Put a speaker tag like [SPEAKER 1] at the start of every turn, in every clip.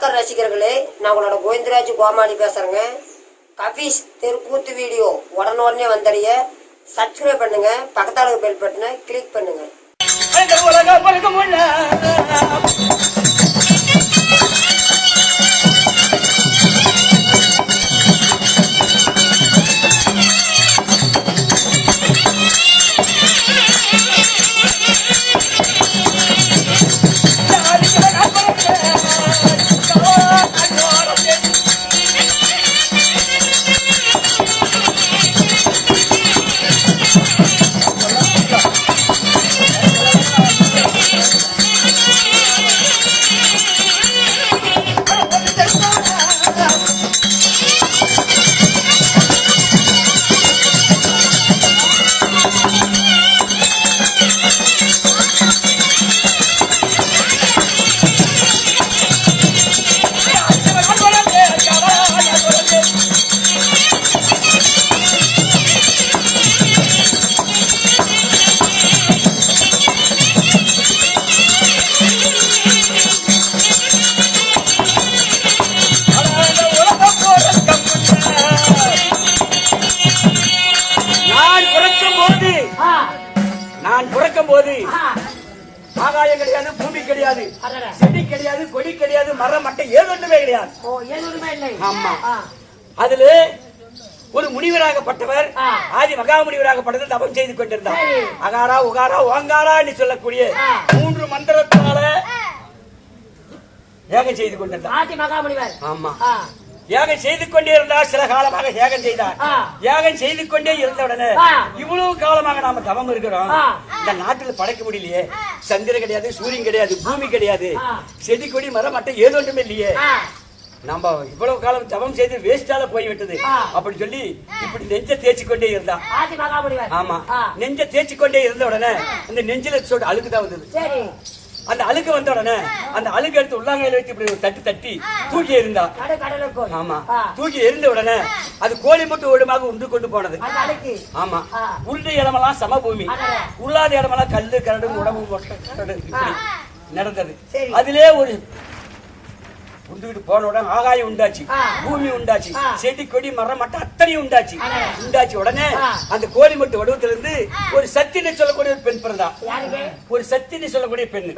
[SPEAKER 1] ரசிகர்களே, நான் உங்களோட கோவிந்தராஜ் கோமாளி பேசுறேங்க. கபீஸ் தெருக்கூத்து வீடியோ உடனே வந்தடைய சப்ஸ்கிரைப் பண்ணுங்க, பக்கத்தால பெல் பட்டனை கிளிக் பண்ணுங்க. நான் பிறக்கும் போது ஆகாயம் கிடையாது, பூமி கிடையாது, செடி கிடையாது, கொடி கிடையாது, மரம் மட்டும் ஏதொன்றுமே கிடையாது. ஆமா, அதுல ஒரு முனிவராகப்பட்டவர் ஆதி மகா முனிவராகப்பட்டது தபம் செய்து கொண்டிருந்தார். அகாரா உகாரா ஓங்காரா என்று சொல்லக்கூடிய 3 மந்திரத்தால யாகம் செய்து கொண்டிருந்தார் ஆதி மகா முனிவர். ஆமா, யாகம் செய்து கொண்டே இருந்தார். சில காலமாக யாகம் செய்தார். யாகம் செய்து கொண்டே இருந்தவுடனே இவ்வளவு காலமாக நாம தவம் இருக்கிறோம், இந்த நாட்டில் படைக்க முடியலையே, சந்திரன் கிடையாது, சூரியன் கிடையாது, பூமி கிடையாது, செடி கொடி மரம் மட்டும் ஏதோ ஒன்றுமே இல்லையே, நம்ம இவ்வளவு காலம் தவம் செய்து வேஸ்டால போய்விட்டது அப்படி சொல்லி இப்படி நெஞ்ச தேய்ச்சி கொண்டே இருந்தா. ஆமா, நெஞ்ச தேய்ச்சி கொண்டே இருந்த உடனே இந்த நெஞ்சில சொல்ற அழுக்குதான் வந்தது. அந்த அழுக்கு வந்த உடனே அந்த அழுக்கு எடுத்து உள்ளாங்கையில வச்சு இப்படி ஒரு தட்டி தட்டி தூக்கி எறிந்தா. ஆமா, தூக்கி எறிந்த உடனே அது கோழி மட்டும் ஓடுமாக உண்டு கொண்டு போனது. ஆமா, உள்ள இடமெல்லாம் சமபூமி, உள்ளாத இடமெல்லாம் கல்லு கரடு உடம்பு நடந்தது. அதிலே ஒரு உண்டுகிட்டு போன உடனே ஆகாயம் உண்டாச்சு, பூமி உண்டாச்சு, செடி கொடி மரம் மட்டும் அத்தனையும் உண்டாச்சு. உண்டாச்சு உடனே அந்த கோழி மட்டும் வடிவத்திலிருந்து ஒரு சத்தின்னு சொல்லக்கூடிய ஒரு பெண் பிறந்தா. ஒரு சத்தின்னு சொல்லக்கூடிய பெண்.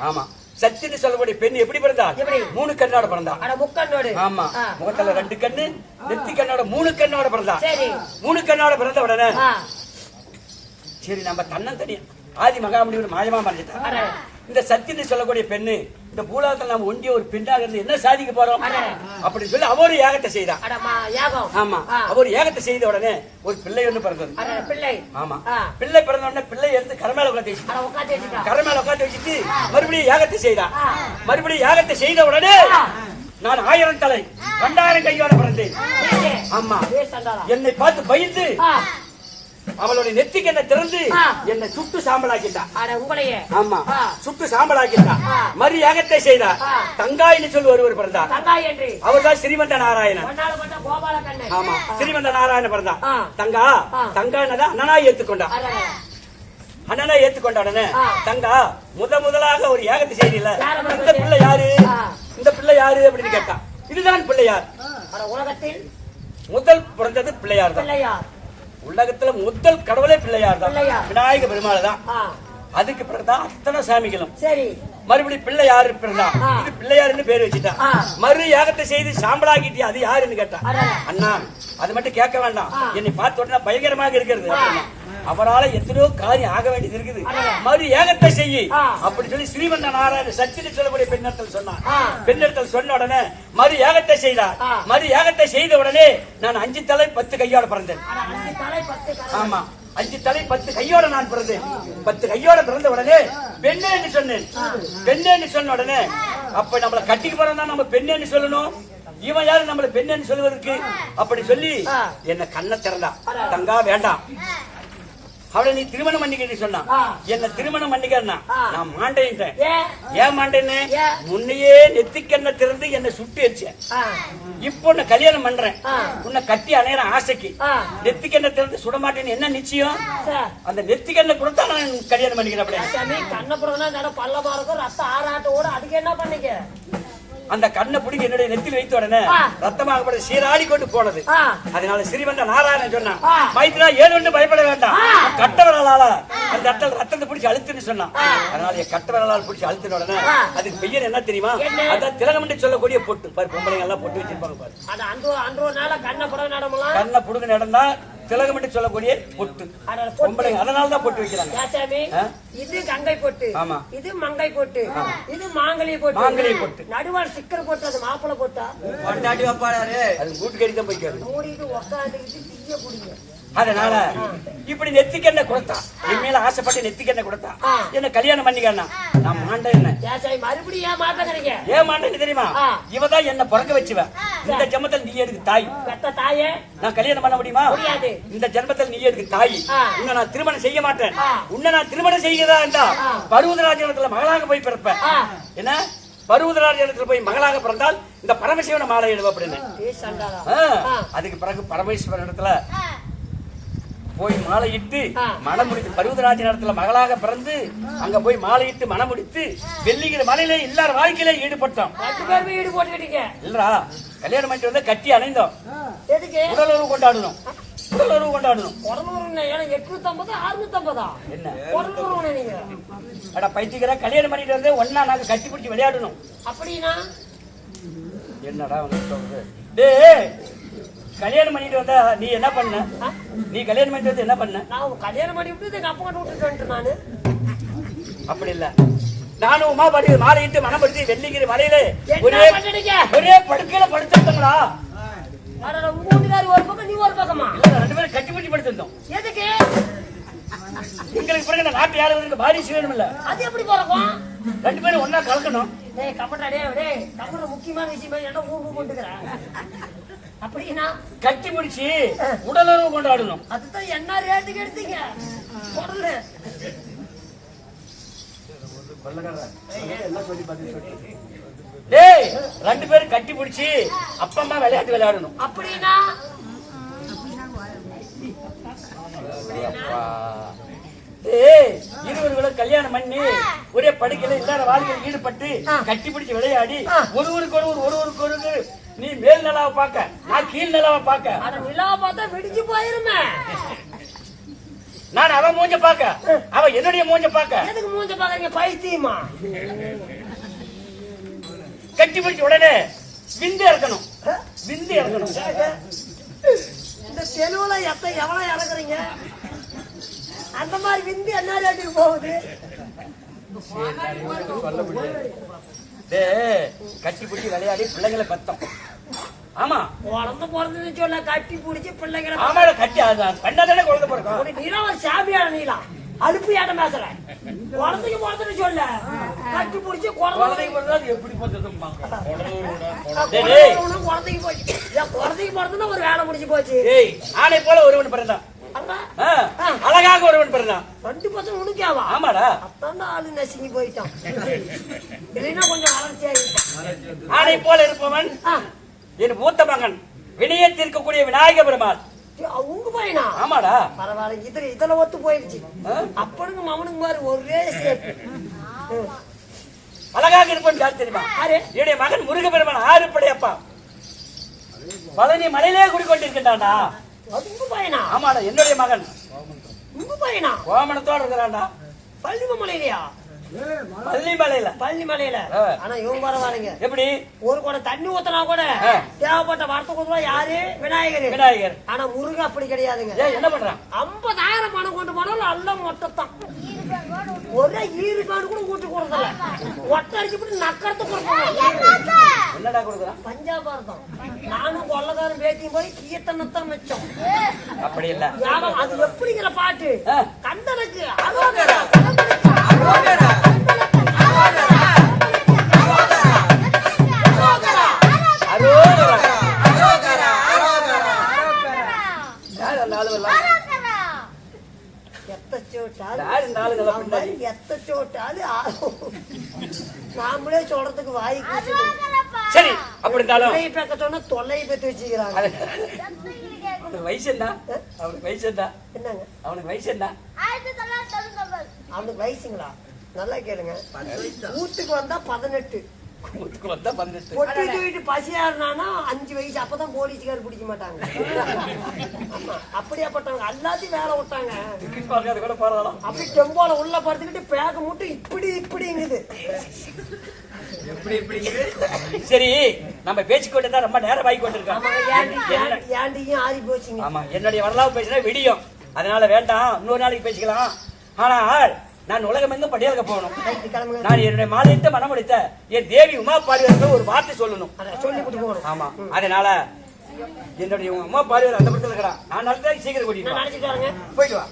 [SPEAKER 1] ஆமா, சத்தின்னு சொல்லக்கூடிய பெண் எப்படி பிறந்தா? 3 கண்ணோட பிறந்தா. ஆமா, முகத்துல 2 கண்ணு, நெத்தி கண்ணோட 3 கண்ணோட பிறந்தா. 3 கண்ணோட பிறந்த உடனே சரி நம்ம தன்னந்தனியா ஆதி மகாமுனிவர் மாயமா மறைஞ்சிட்டா. இந்த சத்தின்னு சொல்லக்கூடிய பெண்ணு இந்த பூலோகத்தில் நம்ம ஒண்டிய ஒரு பெண்ணாக இருந்து என்ன சாதிக்க போறோம் அப்படின்னு சொல்லி அவரு யாகத்தை செய்தா. ஆமா, அவரு யாகத்தை செய்த உடனே ஒரு பிள்ளை ஒண்ணு பிறந்தது. ஆமா, பிள்ளை பிறந்த உடனே பிள்ளை எடுத்து கரை மேல உட்காந்து வச்சுட்டு, கரை மேல உட்காந்து வச்சுட்டு மறுபடியும் யாகத்தை செய்தா. மறுபடியும் யாகத்தை செய்த உடனே நான் 1000 தலை 2000 கையோட பிறந்தேன். ஆமா, என்னை பார்த்து பயந்து அவளுடைய நெத்திக்கு என்ன திறந்து என்னை சுட்டு சாம்பலாக்கிட்டா. ஆமா, சுட்டு சாம்பலாக்கிட்டா. மறு யாகத்தை செய்தார். தங்காயின்னு சொல்லி ஒருவர் பிறந்தார். அவர்தான் ஸ்ரீமந்த நாராயணன். ஆமா, ஸ்ரீமந்த நாராயணன் பிறந்தார். தங்கா தங்கானதான் அண்ணனா ஏத்துக்கொண்டா. அண்ணனா ஏத்துக்கொண்ட உடனே தங்கா முதலாக ஒரு யாகத்தை செய்யல, இந்த பிள்ளை யாரு, இந்த பிள்ளை யாரு அப்படின்னு கேட்டா. இதுதான் பிள்ளையார். உலகத்தில் முதல் பிறந்தது பிள்ளையார் தான். உலகத்துல முதல் கடவுளே பிள்ளையார் தான், விநாயக பெருமாள் தான். அதுக்கு பிறகுதான் அத்தனை சாமிகளும். மறுபடியும் பிள்ளை யாரு பிறந்தா, இது பிள்ளையாருன்னு பேர் வச்சுட்டா. மறு யாகத்தை செய்து சாம்பலாக்கிட்டியா, அது யாருன்னு கேட்டா. அண்ணா அது மட்டும் கேட்க வேண்டாம், என்னை பார்த்த உடனே பயங்கரமாக இருக்கிறது. அவரால் எத்தனையோ காரியம் ஆக வேண்டியது இருக்குது, மறு ஏகத்தை செய்யி அப்படி சொல்லி ஸ்ரீமந்த நாராயண சச்சின்னு சொல்லக்கூடிய பெண்ணத்தில் சொன்னார். பெண்ணத்தில் சொன்ன உடனே மறு ஏகத்தை செய்தார். மறு ஏகத்தை செய்த உடனே நான் 5 தலை 10 கையோட பிறந்தேன். ஆமா, 5 தலை 10 கையோட நான் பிறந்தேன். 10 கையோட பிறந்த உடனே பெண்ணேன்னு சொன்னேன். பெண்ணேன்னு சொன்ன உடனே அப்ப நம்மளை கட்டிக்கு போறோம்னா நம்ம பெண்ணேன்னு சொல்லணும், இவன் யாரு நம்மள பெண்ணேன்னு சொல்லுவதற்கு அப்படி சொல்லி என்ன கண்ணை திறந்தா. தங்கா வேண்டாம், அவளை நீ திருமணம் பண்ணிக்க சொன்னா. என்ன திருமணம் பண்ணிக்கிறனா நான் மாண்டேன். ஏன் மாண்டேன்னு முன்னையே நெத்திக்கண்ண திறந்து என்ன சுட்டு வச்சேன். இப்போ உன்னை கல்யாணம் பண்றேன், உன்னை கட்டி அணையிற ஆசைக்கு நெத்திக்கண்ண திறந்து சுட மாட்டேன்னு என்ன நிச்சயம்? அந்த நெத்திக்கண்ண கொடுத்தா நான் கல்யாணம் பண்ணிக்கிறேன். அப்படியே
[SPEAKER 2] கண்ண பல்லமா இருக்கும், ரத்தம் ஆறாட்டோட அதுக்கு என்ன பண்ணிக்க?
[SPEAKER 1] அந்த கண்ணை பிடிக்க என்னுடைய நெத்தியில் வைத்த உடனே ரத்தமாக சீராடி கொண்டு போனது. அதனால சிறிவந்த நாராயணன் சொன்னான், மைத்ரா ஏழு ஒன்று பயப்பட வேண்டாம், கட்டவரலால அந்த இடத்துல ரத்தத்தை பிடிச்சி அழுத்துன்னு சொன்னான். அதனால கட்டவரலால் பிடிச்சி அழுத்தின உடனே அதுக்கு பெயர் என்ன தெரியுமா? அதான் திலகம் என்று சொல்லக்கூடிய பொட்டு. பாரு பொம்பளைங்க எல்லாம் பொட்டு வச்சிருப்பாங்க பாரு. கண்ணை புடுங்க நடந்தா திலகம் என்று சொல்லக்கூடிய பொட்டு பொம்பளைங்க, அதனாலதான் பொட்டு வைக்கிறாங்க.
[SPEAKER 2] இது கங்கை பொட்டு, இது மங்கை பொட்டு, இது மாங்கலி பொட்டு, மாங்கலி பொட்டு, நடுவார் சிக்கல் போட்டு அது மாப்பிளை போட்டா
[SPEAKER 1] அது கூட்டுக்கடி தான் போய்க்காது.
[SPEAKER 2] மூடிட்டு உட்காந்துக்கிட்டு தீய குடிங்க.
[SPEAKER 1] அதனால இப்படி நெத்திக்கெண்ணெய் கொடுத்தா, என் மேல ஆசைப்பட்டு நெத்திக்கெண்ணெய் கொடுத்தா, என்ன கல்யாணம் பண்ணிக்கா நான் மாண்டேன். என்ன
[SPEAKER 2] மறுபடியும் ஏன் மாட்டேங்கிறீங்க?
[SPEAKER 1] ஏன் மாண்டேன்னு தெரியுமா? இவதான் என்ன பிறக்க வச்சுவேன். இந்த ஜென்மத்தில் நீ எடுக்கு தாய்.
[SPEAKER 2] பெத்த தாயே நான்
[SPEAKER 1] கல்யாணம் பண்ண முடியுமா?
[SPEAKER 2] முடியாது.
[SPEAKER 1] இந்த ஜென்மத்தில் நீ எடுக்கு தாய். உன்னை நான் திருமணம் செய்ய மாட்டேன். உன்னை நான் திருமணம் செய்கிறதா இருந்தா பருவதராஜனத்துல மகளாக போய் பிறப்பேன். என்ன பருவதராஜனத்துல போய் மகளாக பிறந்தால் இந்த பரமசிவனை மாலை எழுவ அப்படின்னு. அதுக்கு பிறகு பரமேஸ்வரன் இடத்துல போய் மாலையிட்டு மனம் முடித்து பருவதராஜ நேரத்துல மகளாக பிறந்து அங்க போய் மாலையிட்டு மனம் முடித்து வெள்ளிங்கிற மலையில எல்லாரும் வாழ்க்கையில ஈடுபட்டோம். இல்லரா கல்யாணம் பண்ணிட்டு வந்து கட்டி அணைந்தோம். உடலுறவு கொண்டாடணும். உடலுறவு கொண்டாடணும்.
[SPEAKER 2] 850 என்ன
[SPEAKER 1] அட பைத்தியக்கார, கல்யாணம் பண்ணிட்டு வந்து ஒன்னா நாங்க கட்டி பிடிச்சி விளையாடணும்.
[SPEAKER 2] அப்படின்னா
[SPEAKER 1] என்னடா சொல்றது? டேய் கல்யாணம் பண்ணிட்டு வந்தா நீ என்ன பண்ண? நீ கல்யாணம் பண்ணிட்டு வந்து என்ன பண்ண?
[SPEAKER 2] நான் கல்யாணம் பண்ணி விட்டு எங்க அப்பா கிட்ட விட்டுட்டு நானு.
[SPEAKER 1] அப்படி இல்ல, நானும் உமா பாட்டி மாலையிட்டு மனப்படுத்தி வெள்ளிங்கிற மலையில ஒரே படுக்கையில படுத்துட்டோங்களா?
[SPEAKER 2] உங்க வீட்டுக்காரி ஒரு பக்கம், நீ ஒரு பக்கமா?
[SPEAKER 1] ரெண்டு பேரும் கட்டி பிடிச்சி படுத்திருந்தோம்.
[SPEAKER 2] எதுக்கு?
[SPEAKER 1] எங்களுக்கு பிறகு இந்த நாட்டு யாருக்கு வாரிசு வேணும் இல்ல?
[SPEAKER 2] அது எப்படி பிறக்கும்?
[SPEAKER 1] ரெண்டு பேரும் ஒன்னா கலக்கணும்.
[SPEAKER 2] முக்கியமான விஷயம் என்ன ஊர் கொண்டுக்கிறேன். அப்படின்னா
[SPEAKER 1] கட்டி முடிச்சு உடலுறவு கொண்டாடணும்.
[SPEAKER 2] அதுதான் என்ன ரேட்டுக்கு எடுத்தீங்க?
[SPEAKER 1] டேய் ரெண்டு பேரும் கட்டி பிடிச்சி அப்பா அம்மா விளையாட்டு விளையாடணும்.
[SPEAKER 2] அப்படின்னா
[SPEAKER 1] இருவர்களும் கல்யாணம் பண்ணி ஒரே படுக்கையில எல்லாரும் வாழ்க்கையில் ஈடுபட்டு கட்டி பிடிச்சு விளையாடி ஒருவருக்கு ஒருவருக்கு நீ மேல் நிலாவை பாக்க, நான் கீழ் நிலாவை பாக்க.
[SPEAKER 2] நிலாவை பார்த்தா வெடிச்சு போயிருமே.
[SPEAKER 1] நான் அவன் மூஞ்ச பாக்க, அவ என்னுடைய மூஞ்ச பாக்க.
[SPEAKER 2] எதுக்கு மூஞ்ச பாக்க? பைத்தியமா?
[SPEAKER 1] கட்டி பிடிச்ச உடனே விந்து இறக்கணும். விந்து இறக்கணும்.
[SPEAKER 2] இந்த தெலுவுல எவ்வளவு இறக்குறீங்க? அந்த மாதிரி விந்து என்ன ரேட்டுக்கு போகுது?
[SPEAKER 1] கட்டி பிடிச்சி விளையாடி பிள்ளைங்களை பத்தம். ஆமா
[SPEAKER 2] குழந்தை பிறந்ததுன்னு சொல்ல கட்டி பிடிச்சி பிள்ளைங்களை.
[SPEAKER 1] ஆமா கட்டி பண்ணாதானே குழந்தை பிறக்கும்.
[SPEAKER 2] நீலாம் ஒரு சாமியான நீலாம் அலுப்பு ஏட்டம் பேசுற. குழந்தைக்கு பிறந்ததுன்னு சொல்ல கட்டி பிடிச்சி குழந்தைக்கு பிறந்தது எப்படி பிறந்தது? குழந்தைக்கு போச்சு. குழந்தைக்கு பிறந்ததுன்னா ஒரு வேலை முடிச்சு போச்சு.
[SPEAKER 1] ஆனை போல ஒருவன் பிறந்தான், அழகாக ஒருவன் பிறந்தான்.
[SPEAKER 2] 2 பசங்க உனக்காவா?
[SPEAKER 1] ஆமாடா.
[SPEAKER 2] அப்பதான் ஆளு நசுங்கி போயிட்டான். இல்லைன்னா கொஞ்சம் அலர்ச்சியா இருப்பான்.
[SPEAKER 1] ஆனை போல இருப்பவன் என் மூத்த மகன் வினயத்தில் இருக்கக்கூடிய விநாயக பெருமாள்.
[SPEAKER 2] உங்க பையனா?
[SPEAKER 1] ஆமாடா.
[SPEAKER 2] பரவாயில்ல, இதுல ஒத்து போயிருச்சு. அப்பனுக்கு மகனுக்கு மாதிரி ஒரே சேர்ப்பு.
[SPEAKER 1] அழகாக இருப்பவன் யார் தெரியுமா? என்னுடைய மகன் முருக பெருமான். 6 படையப்பா பழனி மலையிலே குடிக்கொண்டிருக்கின்றான்டா.
[SPEAKER 2] உங்க பையனா?
[SPEAKER 1] ஆமாடா, என்னுடைய மகன்.
[SPEAKER 2] உங்க பையனா?
[SPEAKER 1] கோமணத்தோடு இருக்கிறான்டா.
[SPEAKER 2] பள்ளிமலையிலயா?
[SPEAKER 1] பள்ளிமலையில.
[SPEAKER 2] ஆனா இவங்க பரவாயில்லைங்க.
[SPEAKER 1] எப்படி?
[SPEAKER 2] ஒரு குடம் தண்ணி ஊத்தனா கூட தேவைப்பட்ட வார்த்தை கொடுத்தா யாரு?
[SPEAKER 1] விநாயகர்.
[SPEAKER 2] ஆனா முருகன் அப்படி கிடையாதுங்க.
[SPEAKER 1] என்ன பண்றான்?
[SPEAKER 2] 50,000 பணம் கொண்டு போனாலும் அல்ல மொட்டத்தான். ஒரே ஈடுபாடு கூட கூட்டு கொடுக்கல. ஒட்ட அடிச்சுட்டு நக்கறத கொடுப்பாங்க.
[SPEAKER 1] என்னடா கொடுக்குறான்?
[SPEAKER 2] பஞ்சாபாரதம். நானும் கொள்ளக்காரன் பேட்டியும் போய் கீர்த்தனத்தான் வச்சோம்.
[SPEAKER 1] அப்படி இல்ல.
[SPEAKER 2] அது எப்படிங்கிற பாட்டு கந்தனுக்கு நாமளே சொல்றதுக்கு வாய்
[SPEAKER 1] சரி. அப்படி
[SPEAKER 2] சொன்னா தொல்லை பெற்று வச்சுக்கிறாங்க.
[SPEAKER 1] வயசு என்ன? அவனுக்கு வயசு என்ன?
[SPEAKER 2] என்னங்க
[SPEAKER 1] அவனுக்கு வயசு என்ன?
[SPEAKER 2] அவனுக்கு வயசுங்களா? நல்லா கேளுங்க. வீட்டுக்கு வந்தா 18, பொட்டி தூக்கிட்டு பசியாருனானா 5 வயசு அப்பதான் போலீஸ்காரர் பிடிக்க மாட்டாங்க. ஆமா, அப்படியாப்பட்டவங்க எல்லாத்தையும் வேலை விட்டாங்க. அப்படி டெம்போல உள்ள படுத்துக்கிட்டு பேக்க மட்டும் இப்படிங்குது.
[SPEAKER 1] சரி, நம்ம பேசிக்கொண்டு தான் ரொம்ப நேரம் வாங்கி கொண்டிருக்கோம்.
[SPEAKER 2] ஏண்டியும் ஆறி போச்சுங்க.
[SPEAKER 1] ஆமா, என்னுடைய வரலாறு பேசினா விடியும், அதனால வேண்டாம், இன்னொரு நாளைக்கு பேசிக்கலாம். ஆனால் நான் உலகம் எங்கும் படியாக போகணும். நான் என்னுடைய மாலையிட்ட மனம் முடித்த என் தேவி உமா பாலியர்கள் ஒரு வார்த்தை சொல்லணும்,
[SPEAKER 2] சொல்லி கொடுத்து போகணும்.
[SPEAKER 1] ஆமா, அதனால என்னுடைய உமா பாலியர் அந்த படத்துல இருக்கிறான். நான் நல்லதாக சீக்கிரம் கூட்டிட்டு
[SPEAKER 2] நினைச்சுக்காரங்க
[SPEAKER 1] போயிட்டு வா.